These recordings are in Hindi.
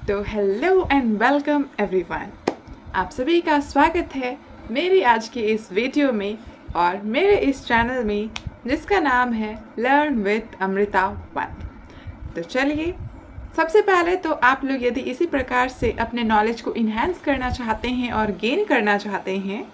तो हेलो एंड वेलकम एवरीवन, आप सभी का स्वागत है मेरी आज की इस वीडियो में और मेरे इस चैनल में जिसका नाम है लर्न विद अमृता 1। तो चलिए, सबसे पहले तो आप लोग यदि इसी प्रकार से अपने नॉलेज को इन्हेंस करना चाहते हैं और गेन करना चाहते हैं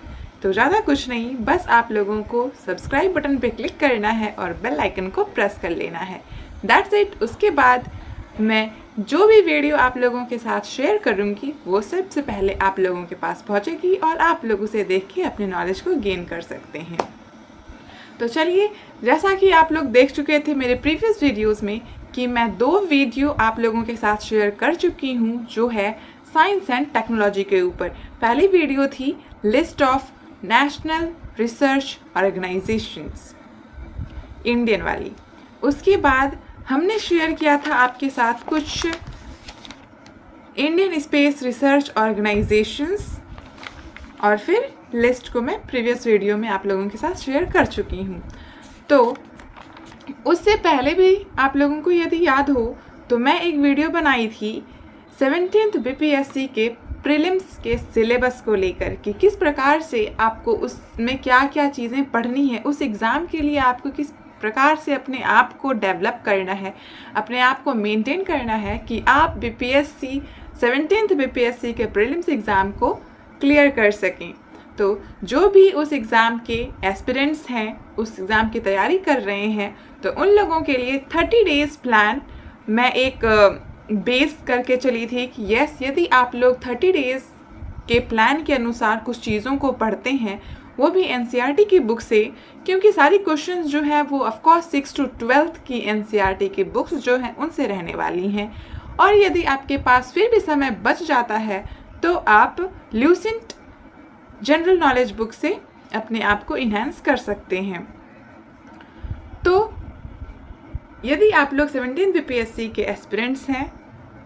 तो ज़्यादा कुछ नहीं, बस आप लोगों को सब्सक्राइब बटन पे क्लिक करना है और बेल आइकन को प्रेस कर लेना है। That's it. उसके बाद मैं जो भी वीडियो आप लोगों के साथ शेयर करूंगी वो सबसे पहले आप लोगों के पास पहुंचेगी और आप लोग उसे देख के अपने नॉलेज को गेन कर सकते हैं। तो चलिए, जैसा कि आप लोग देख चुके थे मेरे प्रीवियस वीडियोस में कि मैं 2 वीडियो आप लोगों के साथ शेयर कर चुकी हूँ जो है साइंस एंड टेक्नोलॉजी के ऊपर। पहली वीडियो थी list of national research organisations, Indian वाली। उसके बाद हमने शेयर किया था आपके साथ कुछ इंडियन स्पेस रिसर्च ऑर्गेनाइजेशंस और फिर लिस्ट को मैं प्रीवियस वीडियो में आप लोगों के साथ शेयर कर चुकी हूँ। तो उससे पहले भी आप लोगों को यदि याद हो तो मैं एक वीडियो बनाई थी 17th बीपीएससी के प्रीलिम्स के सिलेबस को लेकर कि किस प्रकार से आपको उसमें क्या क्या चीज़ें पढ़नी है, उस एग्ज़ाम के लिए आपको किस प्रकार से अपने आप को डेवलप करना है, अपने आप को मेंटेन करना है कि आप बीपीएससी 17th बीपीएससी के प्रीलिम्स एग्ज़ाम को क्लियर कर सकें। तो जो भी उस एग्ज़ाम के एस्पिरेंट्स हैं, उस एग्ज़ाम की तैयारी कर रहे हैं, तो उन लोगों के लिए 30 डेज़ प्लान मैं एक बेस करके चली थी कि यस, यदि आप लोग 30 डेज़ के प्लान के अनुसार कुछ चीज़ों को पढ़ते हैं, वो भी एनसीईआरटी की बुक से, क्योंकि सारी क्वेश्चंस जो है वो ऑफकोर्स 6 to 12th की एनसीईआरटी की बुक्स जो हैं उनसे रहने वाली हैं। और यदि आपके पास फिर भी समय बच जाता है तो आप ल्यूसेंट जनरल नॉलेज बुक से अपने आप को इन्हेंस कर सकते हैं। तो यदि आप लोग 17th बीपीएससी के एस्पिरेंट्स हैं,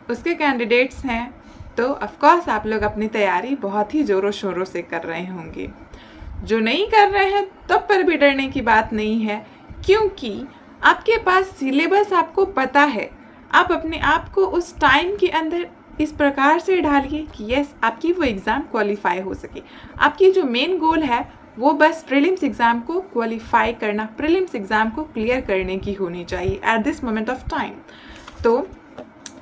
उसके कैंडिडेट्स हैं, तो ऑफकोर्स आप लोग अपनी तैयारी बहुत ही ज़ोरों शोरों से कर रहे होंगे। जो नहीं कर रहे हैं तब पर भी डरने की बात नहीं है, क्योंकि आपके पास सिलेबस आपको पता है। आप अपने आप को उस टाइम के अंदर इस प्रकार से ढालिए कि यस, आपकी वो एग्ज़ाम क्वालिफाई हो सके। आपकी जो मेन गोल है वो बस प्रीलिम्स एग्ज़ाम को क्वालिफाई करना, प्रीलिम्स एग्ज़ाम को क्लियर करने की होनी चाहिए at this moment of time. तो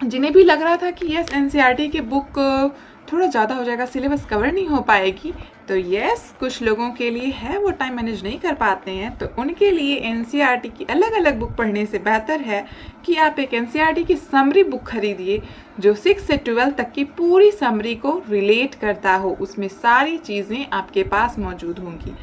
जिन्हें भी लग रहा था कि यस, एनसीईआरटी की बुक थोड़ा ज़्यादा हो जाएगा, सिलेबस कवर नहीं हो पाएगी, तो यस, कुछ लोगों के लिए है वो टाइम मैनेज नहीं कर पाते हैं, तो उनके लिए एनसीईआरटी की अलग अलग बुक पढ़ने से बेहतर है कि आप एक एनसीईआरटी की समरी बुक खरीदिए जो 6 से 12 तक की पूरी समरी को रिलेट करता हो। उसमें सारी चीज़ें आपके पास मौजूद होंगी।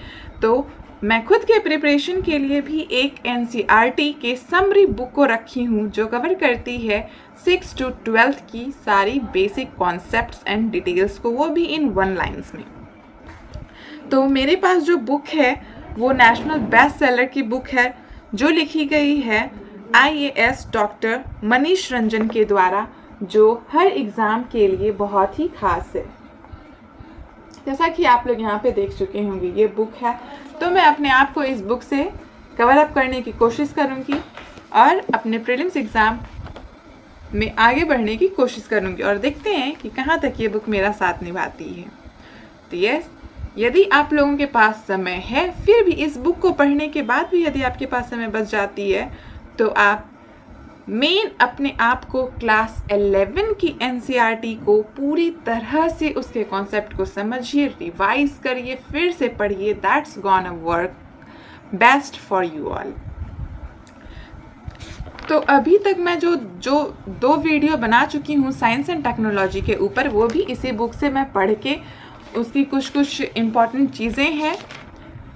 तो मैं खुद के प्रिपरेशन के लिए भी एक एनसीईआरटी के समरी बुक को रखी हूँ जो कवर करती है 6 to 12 की सारी बेसिक कॉन्सेप्ट्स एंड डिटेल्स को, वो भी इन 1 लाइन्स में। तो मेरे पास जो बुक है वो नेशनल बेस्ट सेलर की बुक है जो लिखी गई है IAS डॉक्टर मनीष रंजन के द्वारा, जो हर एग्ज़ाम के लिए बहुत ही खास है। जैसा कि आप लोग यहाँ पे देख चुके होंगे ये बुक है, तो मैं अपने आप को इस बुक से कवर अप करने की कोशिश करूँगी और अपने प्रीलिम्स एग्ज़ाम में आगे बढ़ने की कोशिश करूँगी और देखते हैं कि कहाँ तक ये बुक मेरा साथ निभाती है। तो यस, यदि आप लोगों के पास समय है, फिर भी इस बुक को पढ़ने के बाद भी यदि आपके पास समय बच जाती है, तो आप मेन अपने आप को क्लास 11 की एनसीईआरटी को पूरी तरह से उसके कॉन्सेप्ट को समझिए, रिवाइज करिए, फिर से पढ़िए। That's gonna work best for you all. तो अभी तक मैं जो 2 वीडियो बना चुकी हूँ साइंस एंड टेक्नोलॉजी के ऊपर, वो भी इसी बुक से मैं पढ़ के उसकी कुछ इम्पॉर्टेंट चीज़ें हैं,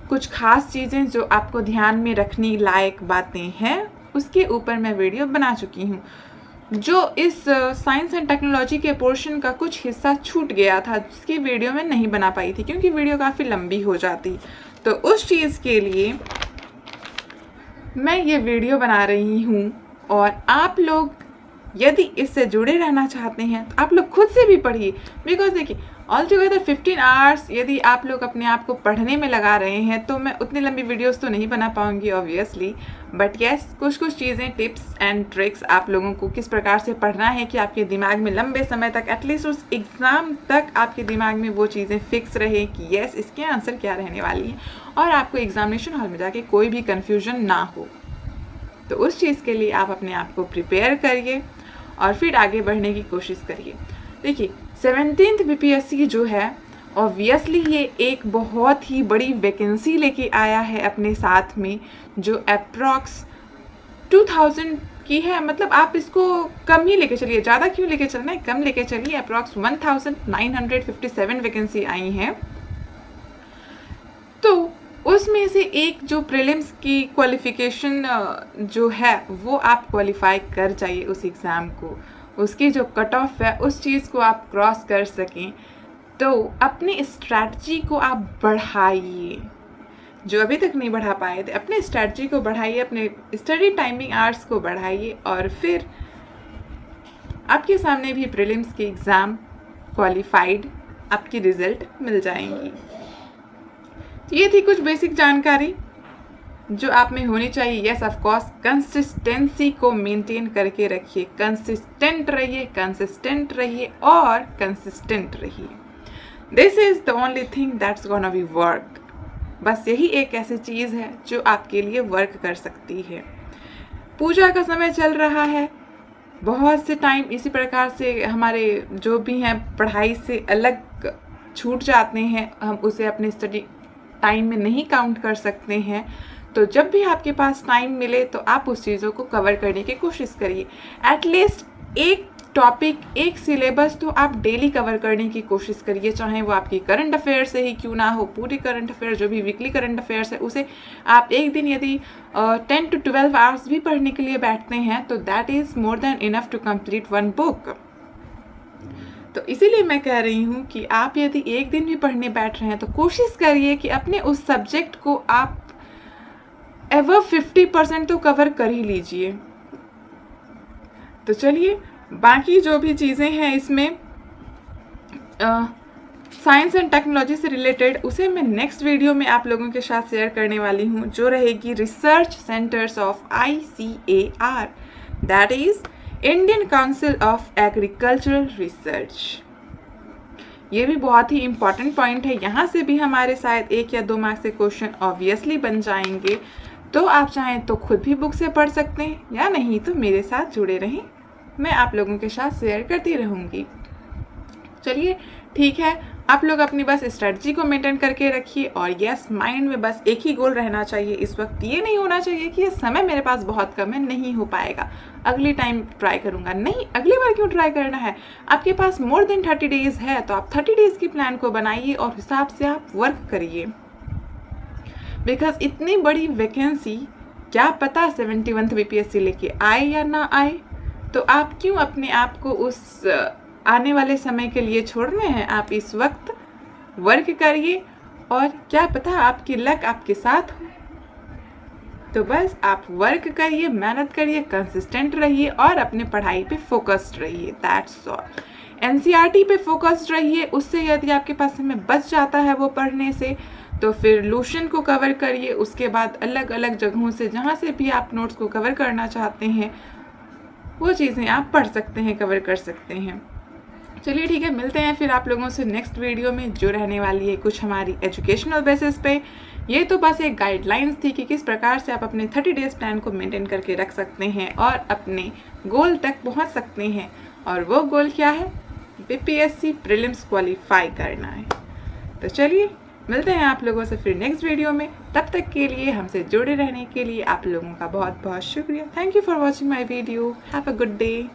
कुछ ख़ास चीज़ें जो आपको ध्यान में रखने लायक बातें हैं, उसके ऊपर मैं वीडियो बना चुकी हूँ। जो इस साइंस एंड टेक्नोलॉजी के पोर्शन का कुछ हिस्सा छूट गया था, जिसकी वीडियो मैं नहीं बना पाई थी क्योंकि वीडियो काफ़ी लंबी हो जाती, तो उस चीज़ के लिए मैं ये वीडियो बना रही हूँ। और आप लोग यदि इससे जुड़े रहना चाहते हैं तो आप लोग खुद से भी पढ़िए, बिकॉज देखिए, ऑल टुगेदर 15 आवर्स यदि आप लोग अपने आप को पढ़ने में लगा रहे हैं तो मैं उतनी लंबी वीडियोस तो नहीं बना पाऊंगी ऑब्वियसली, बट यस कुछ चीज़ें, टिप्स एंड ट्रिक्स आप लोगों को किस प्रकार से पढ़ना है कि आपके दिमाग में लंबे समय तक, एटलीस्ट उस एग्ज़ाम तक आपके दिमाग में वो चीज़ें फिक्स रहे कि यस इसके आंसर क्या रहने वाली हैं और आपको एग्जामिनेशन हॉल में जाके कोई भी कन्फ्यूजन ना हो। तो उस चीज़ के लिए आप अपने आप को प्रिपेयर करिए और फिर आगे बढ़ने की कोशिश करिए। देखिए 17th BPSC जो है ऑब्वियसली ये एक बहुत ही बड़ी वैकेंसी लेके आया है अपने साथ में, जो अप्रॉक्स 2000 की है। मतलब आप इसको कम ही लेके चलिए, ज़्यादा क्यों लेके चलना है, कम लेके चलिए। अप्रॉक्स 1957 वैकेंसी आई हैं। तो उसमें से एक जो प्रीलिम्स की क्वालिफिकेशन जो है वो आप क्वालिफाई कर जाइए उस एग्ज़ाम को, उसकी जो कट ऑफ है उस चीज़ को आप क्रॉस कर सकें। तो अपनी स्ट्रैटेजी को आप बढ़ाइए, जो अभी तक नहीं बढ़ा पाए थे अपने स्ट्रैटेजी को बढ़ाइए, अपने स्टडी टाइमिंग आवर्स को बढ़ाइए और फिर आपके सामने भी प्रीलिम्स के एग्ज़ाम क्वालिफाइड आपकी रिज़ल्ट मिल जाएंगी। ये थी कुछ बेसिक जानकारी जो आप में होनी चाहिए। यस ऑफ कोर्स कंसिस्टेंसी को मेंटेन करके रखिए, कंसिस्टेंट रहिए और कंसिस्टेंट रहिए। This is the only thing that's gonna be work. बस यही एक ऐसी चीज़ है जो आपके लिए वर्क कर सकती है। पूजा का समय चल रहा है, बहुत से टाइम इसी प्रकार से हमारे जो भी हैं पढ़ाई से अलग छूट जाते हैं, हम उसे अपने स्टडी टाइम में नहीं काउंट कर सकते हैं। तो जब भी आपके पास टाइम मिले तो आप उस चीज़ों को कवर करने की कोशिश करिए। एटलीस्ट एक टॉपिक, एक सिलेबस तो आप डेली कवर करने की कोशिश करिए, चाहे वो आपकी करंट अफेयर से ही क्यों ना हो। पूरी करंट अफेयर जो भी वीकली करंट अफेयर्स है उसे आप एक दिन यदि 10 to 12 आवर्स भी पढ़ने के लिए बैठते हैं तो that is more than enough to complete one book. तो इसीलिए मैं कह रही हूँ कि आप यदि एक दिन भी पढ़ने बैठ रहे हैं तो कोशिश करिए कि अपने उस सब्जेक्ट को आप एवर 50% तो कवर कर ही लीजिए। तो चलिए बाकी जो भी चीज़ें हैं इसमें साइंस एंड टेक्नोलॉजी से रिलेटेड उसे मैं नेक्स्ट वीडियो में आप लोगों के साथ शेयर करने वाली हूँ, जो रहेगी research centres of ICAR, that is Indian council of agricultural research. ये भी बहुत ही इम्पॉर्टेंट पॉइंट है, यहाँ से भी हमारे शायद 1 या 2 मार्क्स से क्वेश्चन ऑब्वियसली बन जाएंगे। तो आप चाहें तो खुद भी बुक से पढ़ सकते हैं या नहीं तो मेरे साथ जुड़े रहें, मैं आप लोगों के साथ शेयर करती रहूँगी। चलिए ठीक है, आप लोग अपनी बस स्ट्रेटजी को मेंटेन करके रखिए और यस माइंड में बस एक ही गोल रहना चाहिए इस वक्त। ये नहीं होना चाहिए कि ये समय मेरे पास बहुत कम है, नहीं हो पाएगा, अगली टाइम ट्राई करूँगा। नहीं, अगली बार क्यों ट्राई करना है, आपके पास मोर देन 30 डेज़ है तो आप 30 डेज़ की प्लान को बनाइए और हिसाब से आप वर्क करिए। बिकॉज इतनी बड़ी वैकेंसी क्या पता 71th BPSC लेके आए या ना आए, तो आप क्यों अपने आप को उस आने वाले समय के लिए छोड़ रहे हैं। आप इस वक्त वर्क करिए और क्या पता आपकी लक आपके साथ हो। तो बस आप वर्क करिए, मेहनत करिए, कंसिस्टेंट रहिए और अपने पढ़ाई पे फोकस्ड रहिए, दैट्स ऑल। NCERT पे फोकस्ड रहिए, उससे यदि आपके पास समय बच जाता है वो पढ़ने से तो फिर लूशन को कवर करिए। उसके बाद अलग अलग जगहों से जहाँ से भी आप नोट्स को कवर करना चाहते हैं वो चीज़ें आप पढ़ सकते हैं, कवर कर सकते हैं। चलिए ठीक है, मिलते हैं फिर आप लोगों से नेक्स्ट वीडियो में, जो रहने वाली है कुछ हमारी एजुकेशनल बेसिस पे। ये तो बस एक गाइडलाइंस थी कि किस प्रकार से आप अपने 30 डेज़ प्लान को मेंटेन करके रख सकते हैं और अपने गोल तक पहुंच सकते हैं। और वो गोल क्या है, BPSC प्रीलिम्स क्वालिफाई करना है। तो चलिए मिलते हैं आप लोगों से फिर नेक्स्ट वीडियो में। तब तक के लिए हमसे जुड़े रहने के लिए आप लोगों का बहुत बहुत शुक्रिया। Thank you for watching my video. Have a good day.